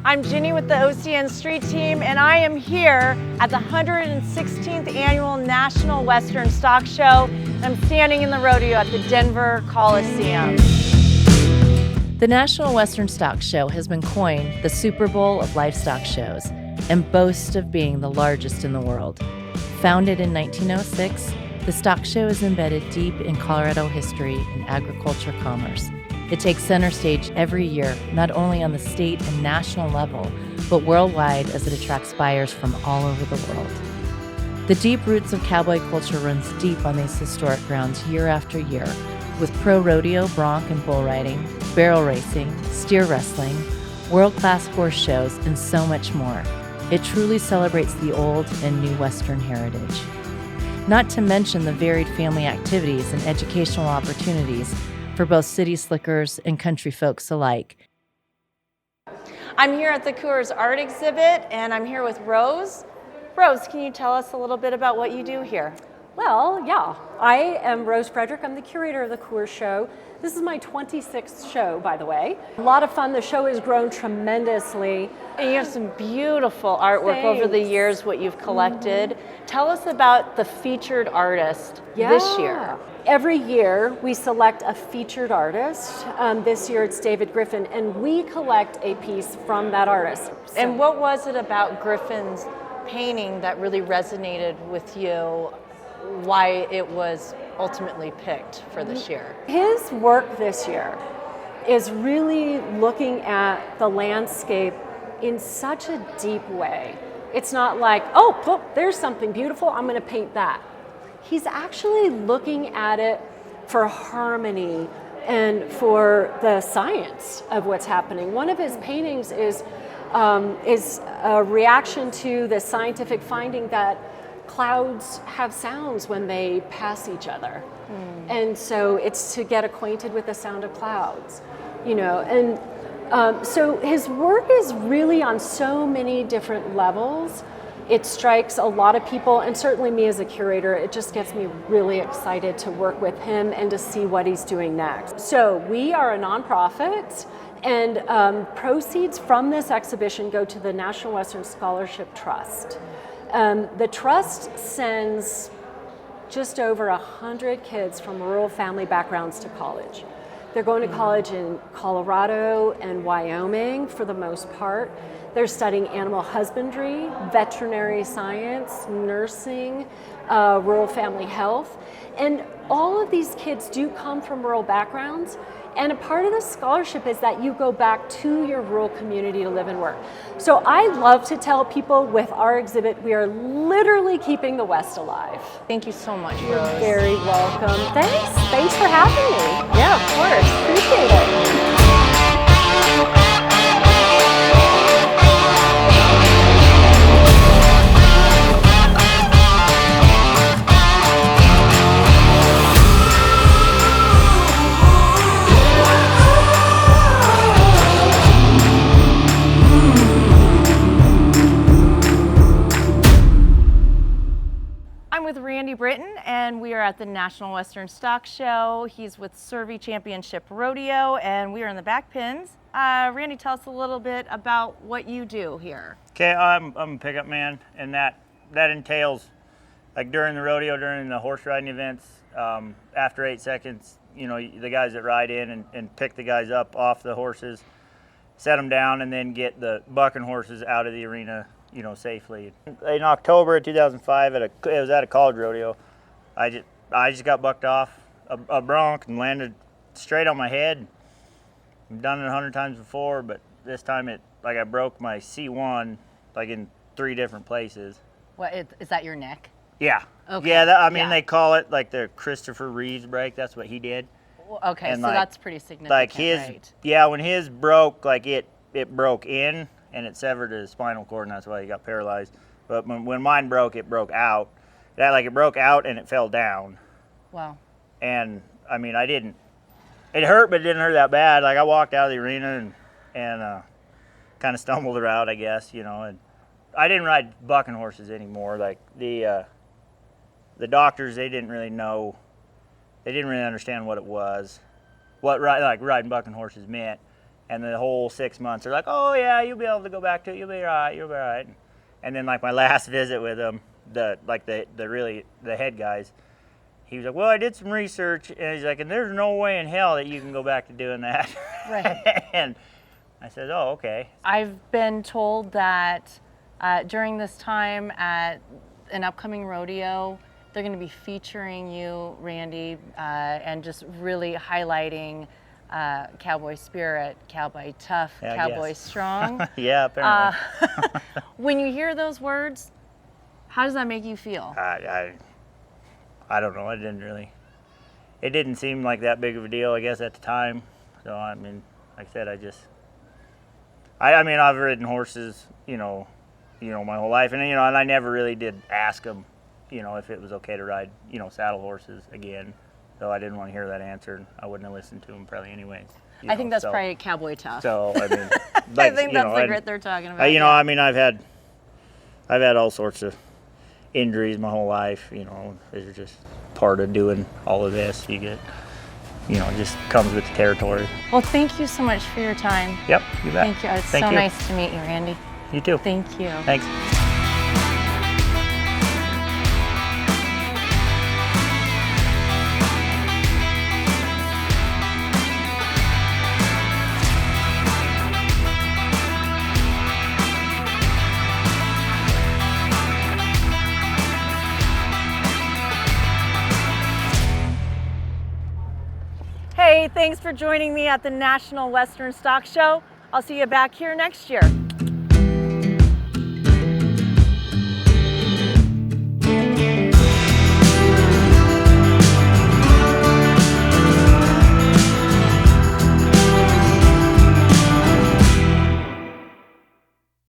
I'm Ginny with the OCN Street Team, and I am here at the 116th Annual National Western Stock Show. I'm standing in the rodeo at the Denver Coliseum. The National Western Stock Show has been coined the Super Bowl of livestock shows and boasts of being the largest in the world. Founded in 1906, the stock show is embedded deep in Colorado history and agriculture commerce. It takes center stage every year, not only on the state and national level, but worldwide as it attracts buyers from all over the world. The deep roots of cowboy culture runs deep on these historic grounds year after year, with pro rodeo, bronc and bull riding, barrel racing, steer wrestling, world-class horse shows, and so much more. It truly celebrates the old and new Western heritage. Not to mention the varied family activities and educational opportunities for both city slickers and country folks alike. I'm here at the Coors Art exhibit, and I'm here with Rose. Rose, can you tell us a little bit about what you do here? Well, yeah. I am Rose Frederick. I'm the curator of the Coors Show. This is my 26th show, by the way. A lot of fun. The show has grown tremendously. And you have some beautiful artwork over the years, what you've collected. Tell us about the featured artist this year. Every year we select a featured artist. This year it's David Griffin, and we collect a piece from that artist. And what was it about Griffin's painting that really resonated with you? Why it was ultimately picked for this year? His work this year is really looking at the landscape in such a deep way. It's not like, oh, look, there's something beautiful, I'm going to paint that. He's actually looking at it for harmony and for the science of what's happening. One of his paintings is a reaction to the scientific finding that clouds have sounds when they pass each other. And so it's to get acquainted with the sound of clouds, you know. And so his work is really on so many different levels. It strikes a lot of people, and certainly me as a curator, it just gets me really excited to work with him and to see what he's doing next. So we are a nonprofit, and proceeds from this exhibition go to the National Western Scholarship Trust. The trust sends just over 100 kids from rural family backgrounds to college. They're going to college in Colorado and Wyoming for the most part. They're studying animal husbandry, veterinary science, nursing, rural family health. And all of these kids do come from rural backgrounds. And a part of the scholarship is that you go back to your rural community to live and work. So I love to tell people with our exhibit, we are literally keeping the West alive. Thank you so much, You're Rose. very welcome. Thanks for having me. Yeah, of course. Appreciate it. And we are at the National Western Stock Show. He's with Survey Championship Rodeo, and we are in the back pins. Randy, tell us a little bit about what you do here. Okay, I'm a pickup man, and that entails, like during the rodeo, during the horse riding events, after 8 seconds, you know, the guys that ride in and pick the guys up off the horses, set them down, and then get the bucking horses out of the arena, you know, safely. In October of 2005, it was at a college rodeo. I just got bucked off a bronc and landed straight on my head. I've done it 100 times before, but this time I broke my C1 like in 3 different places. What is that? Your neck? Yeah. Okay. Yeah, they call it like the Christopher Reeves break. That's what he did. Okay, and so that's pretty significant. Like his, right? Yeah, when his broke, like it broke in and it severed his spinal cord, and that's why he got paralyzed. But when mine broke, it broke out. It broke out and it fell down. Wow. And I mean, it hurt, but it didn't hurt that bad. Like I walked out of the arena and kind of stumbled around, I guess, you know. And I didn't ride bucking horses anymore. Like the doctors, they didn't really know. They didn't really understand what it was, what riding bucking horses meant. And the whole 6 months, they're like, oh yeah, you'll be able to go back to it. You'll be all right. You'll be all right. And then like my last visit with them, the head guys, he was like, well, I did some research, and he's like, and there's no way in hell that you can go back to doing that. Right. And I said, oh, okay. I've been told that during this time at an upcoming rodeo, they're going to be featuring you, Randy, and just really highlighting cowboy spirit, cowboy tough, Yeah, I cowboy guess. strong. Yeah, apparently. When you hear those words, how does that make you feel? I don't know. It didn't seem like that big of a deal, I guess, at the time. So, I mean, like I said, I mean, I've ridden horses, you know, my whole life. And, and I never really did ask them, if it was okay to ride, saddle horses again. So I didn't want to hear that answer. And I wouldn't have listened to them probably anyways. I think that's probably cowboy tough. So, I mean, I think that's the grit they're talking about. I mean, I've had all sorts of injuries my whole life. These are just part of doing all of this. You get, it just comes with the territory. Well, thank you so much for your time. Yep, you bet. Thank you. It's Thank so you. nice to meet you, Randy. You too. Thank you. Thanks. Hey, thanks for joining me at the National Western Stock Show. I'll see you back here next year.